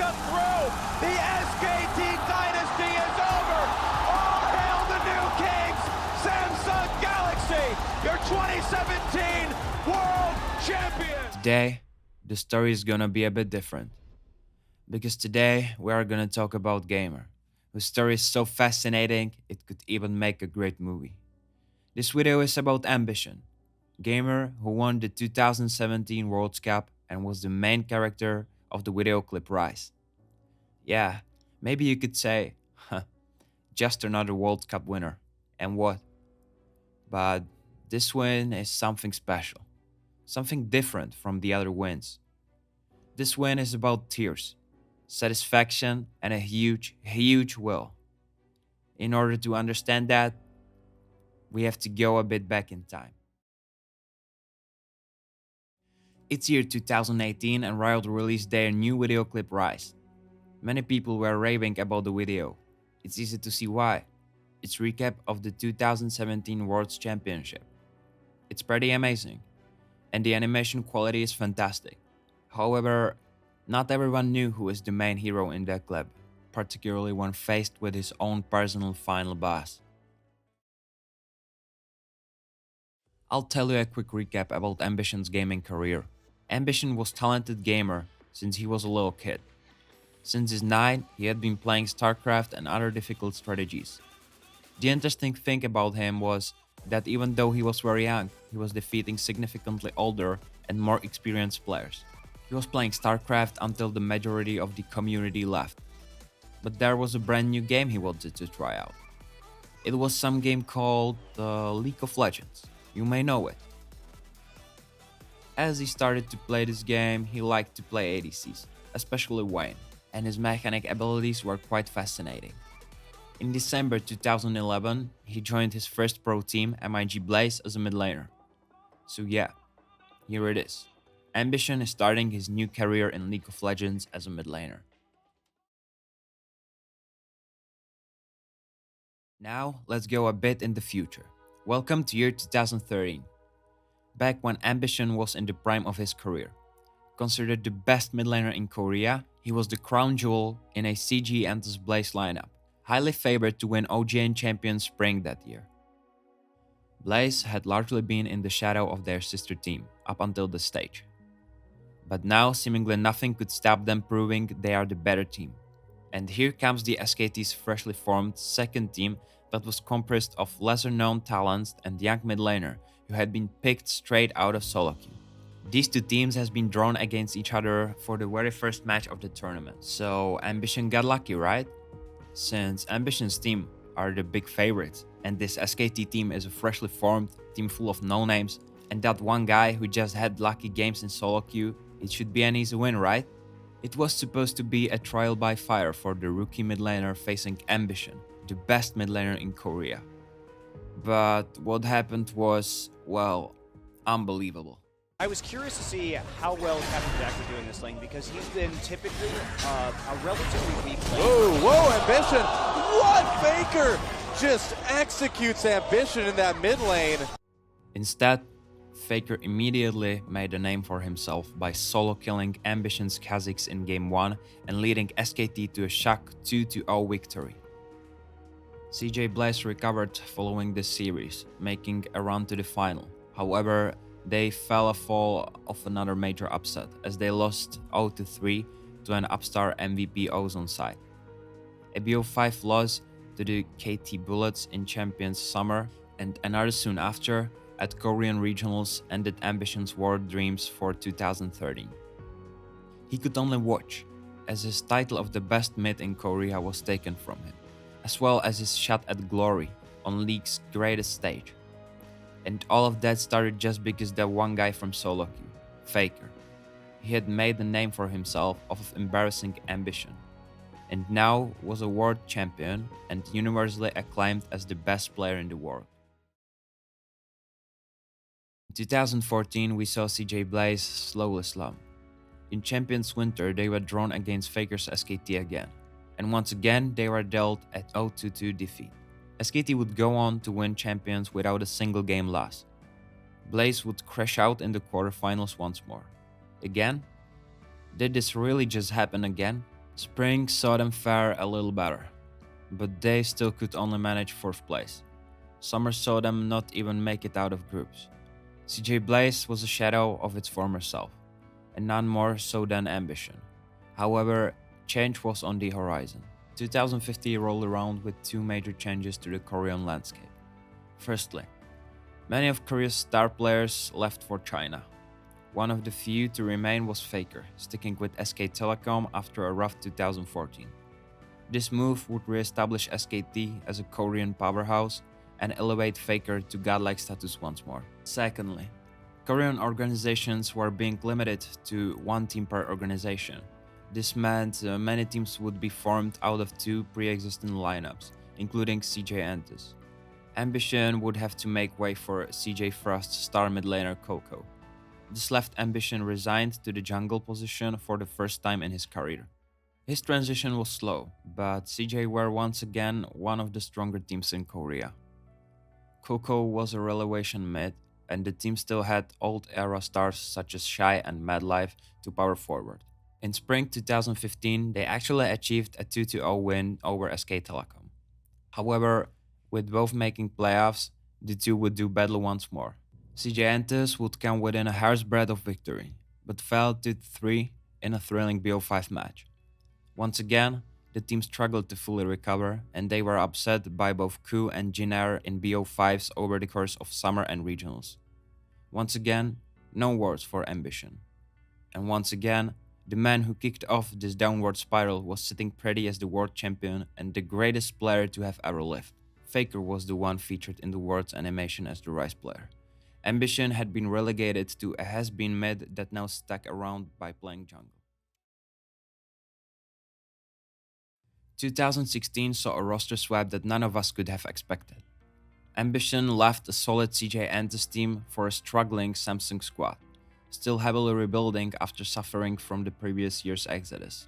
cut through. The SKT dynasty is over. All hail the new kings, Samsung Galaxy, your 2017 world champion. Today, the story is gonna be a bit different. Because today, we are gonna talk about Gamer, whose story is so fascinating it could even make a great movie. This video is about Ambition, Gamer who won the 2017 World Cup and was the main character of the video clip Rise. Yeah, maybe you could say, just another World Cup winner. And what? But this win is something special, something different from the other wins. This win is about tears, satisfaction, and a huge, huge will. In order to understand that, we have to go a bit back in time. It's year 2018 and Riot released their new video clip Rise. Many people were raving about the video. It's easy to see why. It's a recap of the 2017 World Championship. It's pretty amazing, and the animation quality is fantastic. However, not everyone knew who is the main hero in that clip, particularly when faced with his own personal final boss. I'll tell you a quick recap about Ambition's gaming career. Ambition was a talented gamer since he was a little kid. Since his 9, he had been playing StarCraft and other difficult strategies. The interesting thing about him was that even though he was very young, he was defeating significantly older and more experienced players. He was playing StarCraft until the majority of the community left. But there was a brand new game he wanted to try out. It was some game called League of Legends. You may know it. As he started to play this game, he liked to play ADCs, especially Vayne, and his mechanic abilities were quite fascinating. In December 2011, he joined his first pro team, MIG Blaze, as a mid laner. So yeah, here it is. Ambition is starting his new career in League of Legends as a mid laner. Now, let's go a bit in the future. Welcome to year 2013. Back when Ambition was in the prime of his career. Considered the best mid laner in Korea, he was the crown jewel in a CG Antus Blaze lineup, highly favored to win OGN Champion Spring that year. Blaze had largely been in the shadow of their sister team up until this stage. But now seemingly nothing could stop them proving they are the better team. And here comes the SKT's freshly formed second team that was composed of lesser known talents and young mid laner who had been picked straight out of solo queue. These two teams has been drawn against each other for the very first match of the tournament. So Ambition got lucky, right? Since Ambition's team are the big favorites and this SKT team is a freshly formed team full of no-names and that one guy who just had lucky games in solo queue, it should be an easy win, right? It was supposed to be a trial by fire for the rookie mid laner facing Ambition, the best mid laner in Korea. But what happened was, well, unbelievable. I was curious to see how well Captain Jack would do in this lane because he's been typically a relatively weak lane. Whoa, Ambition! What? Faker just executes Ambition in that mid lane. Instead, Faker immediately made a name for himself by solo killing Ambition's Kha'Zix in Game 1 and leading SKT to a shock 2-0 victory. CJ Blaze recovered following this series, making a run to the final. However, they fell a fall of another major upset as they lost 0-3 to an upstart MVP Ozone side. A BO5 loss to the KT Bullets in Champions Summer and another soon after at Korean Regionals ended Ambition's world dreams for 2013. He could only watch as his title of the best mid in Korea was taken from him, as well as his shot at glory on League's greatest stage. And all of that started just because that one guy from solo queue, Faker. He had made a name for himself off of embarrassing Ambition, and now was a world champion and universally acclaimed as the best player in the world. In 2014, we saw CJ Blaze slowly slump. In Champions Winter, they were drawn against Faker's SKT again, and once again they were dealt a 0-2 defeat. SKT would go on to win Champions without a single game loss. Blaze would crash out in the quarterfinals once more. Again? Did this really just happen again? Spring saw them fare a little better, but they still could only manage 4th place. Summer saw them not even make it out of groups. CJ Blaze was a shadow of its former self, and none more so than Ambition. However, change was on the horizon. 2050 rolled around with 2 major changes to the Korean landscape. Firstly, many of Korea's star players left for China. One of the few to remain was Faker, sticking with SK Telecom after a rough 2014. This move would re-establish SKT as a Korean powerhouse and elevate Faker to godlike status once more. Secondly, Korean organizations were being limited to 1 team per organization. This meant many teams would be formed out of 2 pre-existing lineups, including CJ Entus. Ambition would have to make way for CJ Frost's star mid laner Coco. This left Ambition resigned to the jungle position for the first time in his career. His transition was slow, but CJ were once again one of the stronger teams in Korea. Coco was a relegation mid, and the team still had old era stars such as Shy and Madlife to power forward. In spring 2015, they actually achieved a 2-0 win over SK Telecom. However, with both making playoffs, the two would do battle once more. CJ Entus would come within a hair's breadth of victory, but fell 2-3 in a thrilling BO5 match. Once again, the team struggled to fully recover, and they were upset by both Ku and Jinair in BO5s over the course of summer and regionals. Once again, no words for Ambition. And once again, the man who kicked off this downward spiral was sitting pretty as the world champion and the greatest player to have ever lived. Faker was the one featured in the world's animation as the Rise player. Ambition had been relegated to a has-been mid that now stuck around by playing jungle. 2016 saw a roster swap that none of us could have expected. Ambition left a solid CJ Entus team for a struggling Samsung squad, still heavily rebuilding after suffering from the previous year's exodus.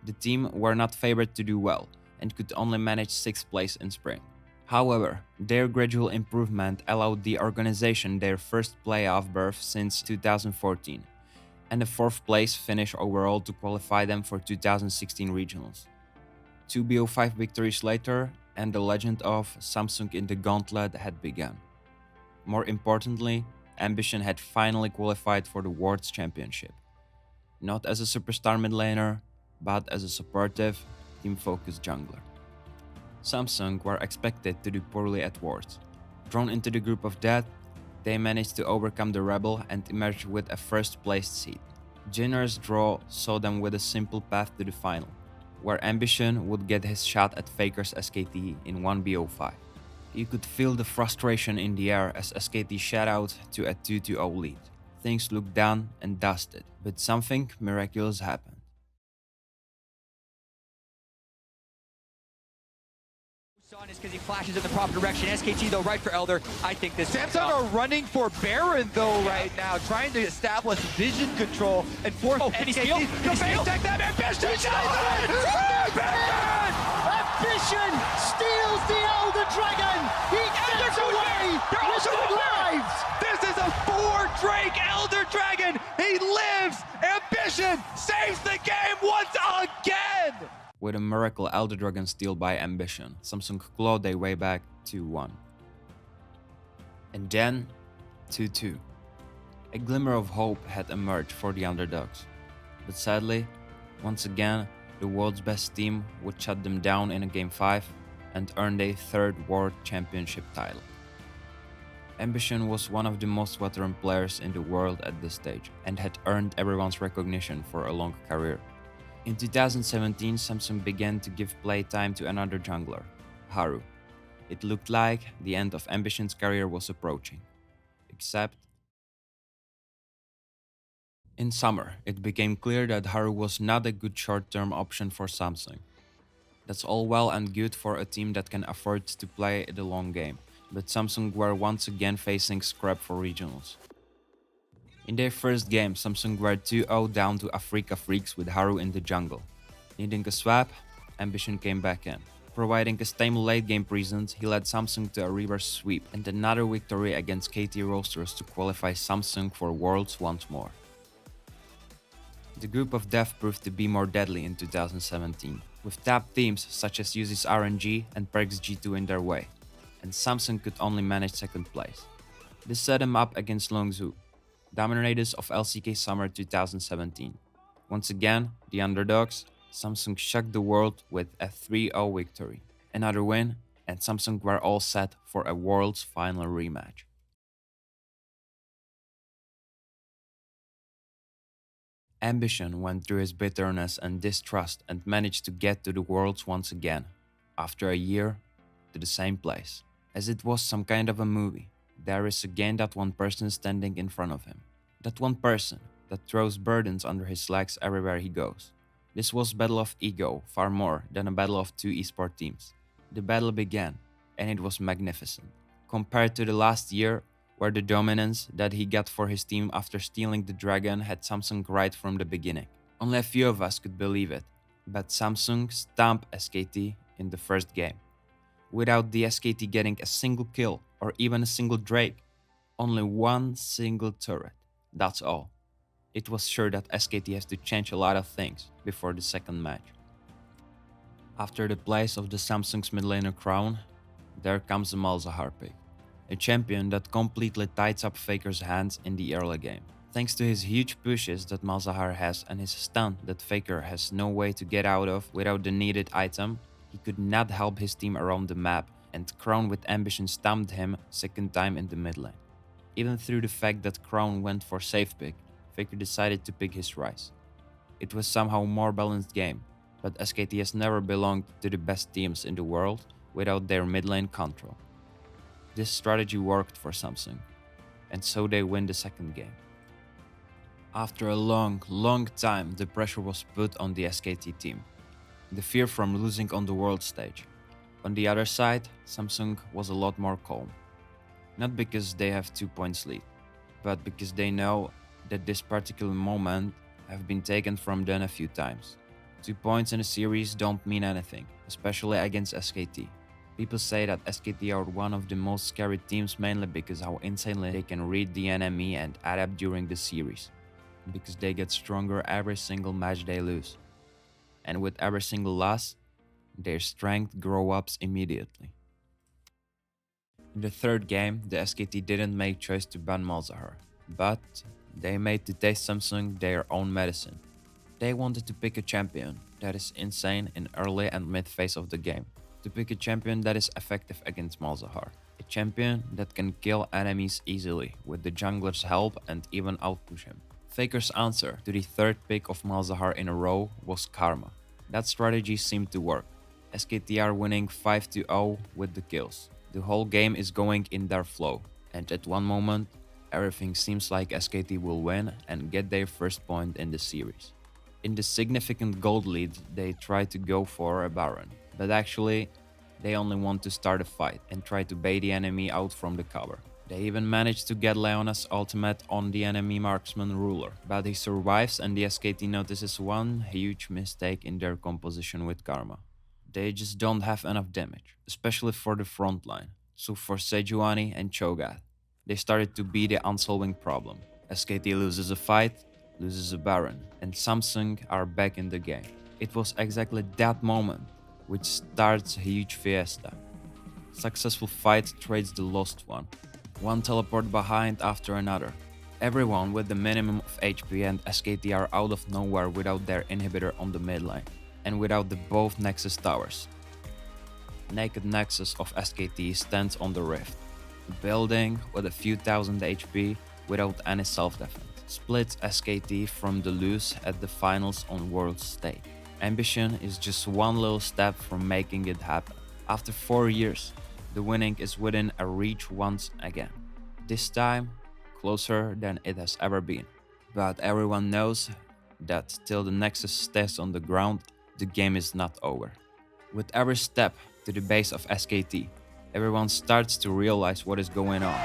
The team were not favored to do well and could only manage 6th place in spring. However, their gradual improvement allowed the organization their first playoff berth since 2014, and a 4th place finish overall to qualify them for 2016 regionals. 2 BO5 victories later, and the legend of Samsung in the Gauntlet had begun. More importantly, Ambition had finally qualified for the World's Championship. Not as a superstar mid laner, but as a supportive, team-focused jungler. Samsung were expected to do poorly at Worlds. Drawn into the group of death, they managed to overcome the Rebel and emerge with a first-placed seed. Jinner's draw saw them with a simple path to the final, where Ambition would get his shot at Faker's SKT in 1 BO5. You could feel the frustration in the air as SKT shot out to a 2-0 lead. Things looked done and dusted, but something miraculous happened. Is because he flashes in the proper direction. SKT though right for Elder. I think this Samsung are running for Baron though right now, trying to establish vision control and force and he's healed. Take that Ambition! Ambition steals the Elder Dragon! He gets away with the lives! This is a 4 Drake Elder Dragon! He lives! Ambition saves the game once again! With a miracle Elder Dragon steal by Ambition, Samsung clawed their way back 2-1. And then, 2-2. A glimmer of hope had emerged for the underdogs. But sadly, once again, the world's best team would shut them down in a Game 5 and earn their 3rd World Championship title. Ambition was one of the most veteran players in the world at this stage and had earned everyone's recognition for a long career. In 2017, Samsung began to give playtime to another jungler, Haru. It looked like the end of Ambition's career was approaching. Except, in summer, it became clear that Haru was not a good short-term option for Samsung. That's all well and good for a team that can afford to play the long game, but Samsung were once again facing scrap for regionals. In their first game, Samsung were 2-0 down to Africa Freaks with Haru in the jungle. Needing a swap, Ambition came back in. Providing a stable late-game presence, he led Samsung to a reverse sweep and another victory against KT Roasters to qualify Samsung for Worlds once more. The group of death proved to be more deadly in 2017, with top teams such as UZ's RNG and Perk's G2 in their way, and Samsung could only manage second place. This set him up against Longzhu, dominators of LCK Summer 2017. Once again, the underdogs, Samsung shocked the world with a 3-0 victory. Another win, and Samsung were all set for a Worlds final rematch. Ambition went through his bitterness and distrust and managed to get to the Worlds once again, after a year, to the same place. As it was some kind of a movie, there is again that one person standing in front of him. That one person that throws burdens under his legs everywhere he goes. This was battle of ego far more than a battle of two esport teams. The battle began, and it was magnificent. Compared to the last year, where the dominance that he got for his team after stealing the dragon had Samsung right from the beginning. Only a few of us could believe it, but Samsung stomped SKT in the first game. Without the SKT getting a single kill or even a single Drake, only one single turret, that's all. It was sure that SKT has to change a lot of things before the second match. After the place of the Samsung's mid laner crown, there comes the Malzahar pick. A champion that completely ties up Faker's hands in the early game. Thanks to his huge pushes that Malzahar has and his stun that Faker has no way to get out of without the needed item, he could not help his team around the map, and Crown with Ambition stumped him second time in the mid lane. Even through the fact that Crown went for safe pick, Faker decided to pick his Ryze. It was somehow more balanced game, but SKT has never belonged to the best teams in the world without their mid lane control. This strategy worked for Samsung, and so they win the second game. After a long time, the pressure was put on the SKT team. The fear from losing on the world stage. On the other side, Samsung was a lot more calm. Not because they have 2 points lead, but because they know that this particular moment have been taken from them a few times. 2 points in a series don't mean anything, especially against SKT. People say that SKT are one of the most scary teams mainly because how insanely they can read the enemy and adapt during the series. Because they get stronger every single match they lose. And with every single loss, their strength grows up immediately. In the third game, the SKT didn't make choice to ban Malzahar, but they made to taste Samsung their own medicine. They wanted to pick a champion that is insane in early and mid phase of the game. To pick a champion that is effective against Malzahar. A champion that can kill enemies easily with the jungler's help and even outpush him. Faker's answer to the third pick of Malzahar in a row was Karma. That strategy seemed to work. SKT are winning 5-0 with the kills. The whole game is going in their flow, and at one moment, everything seems like SKT will win and get their first point in the series. In the significant gold lead, they try to go for a Baron. But actually, they only want to start a fight and try to bait the enemy out from the cover. They even managed to get Leona's ultimate on the enemy marksman ruler, but he survives and the SKT notices one huge mistake in their composition with Karma. They just don't have enough damage, especially for the front line. So for Sejuani and Cho'Gath, they started to be the unsolving problem. SKT loses a fight, loses a Baron, and Samsung are back in the game. It was exactly that moment which starts a huge fiesta. Successful fight trades the lost one. One teleport behind after another. Everyone with the minimum of HP and SKT are out of nowhere without their inhibitor on the mid lane, and without the both Nexus towers. Naked Nexus of SKT stands on the rift. A building with a few thousand HP without any self-defense. Splits SKT from the lose at the finals on world stage. Ambition is just one little step from making it happen. After 4 years, the winning is within a reach once again. This time, closer than it has ever been. But everyone knows that till the Nexus stays on the ground, the game is not over. With every step to the base of SKT, everyone starts to realize what is going on.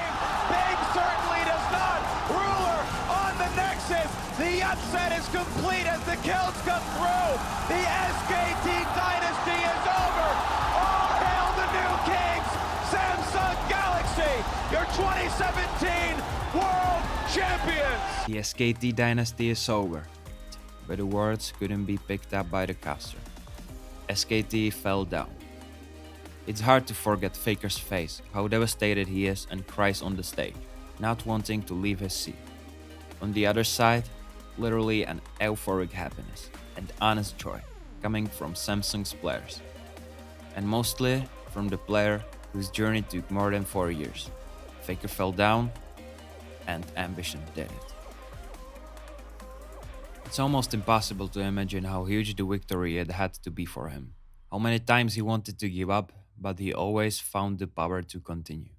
Big certainly does not. Ruler on the Nexus. The upset is complete as the kills come through. The SKT dynasty is over. All hail the new kings. Samsung Galaxy, your 2017 world champions. The SKT dynasty is over. but the words couldn't be picked up by the caster. SKT fell down. It's hard to forget Faker's face, how devastated he is and cries on the stage, not wanting to leave his seat. On the other side, literally an euphoric happiness and honest joy coming from Samsung's players. And mostly from the player whose journey took more than 4 years. Faker fell down, and Ambition did it. It's almost impossible to imagine how huge the victory it had to be for him. How many times he wanted to give up, but he always found the power to continue.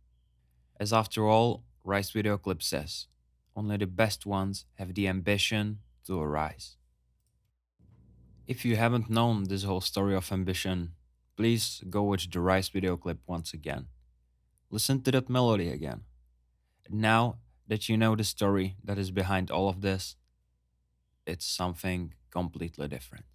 As after all, Rise video clip says, only the best ones have the ambition to arise. If you haven't known this whole story of Ambition, please go watch the Rise video clip once again. Listen to that melody again. Now that you know the story that is behind all of this, it's something completely different.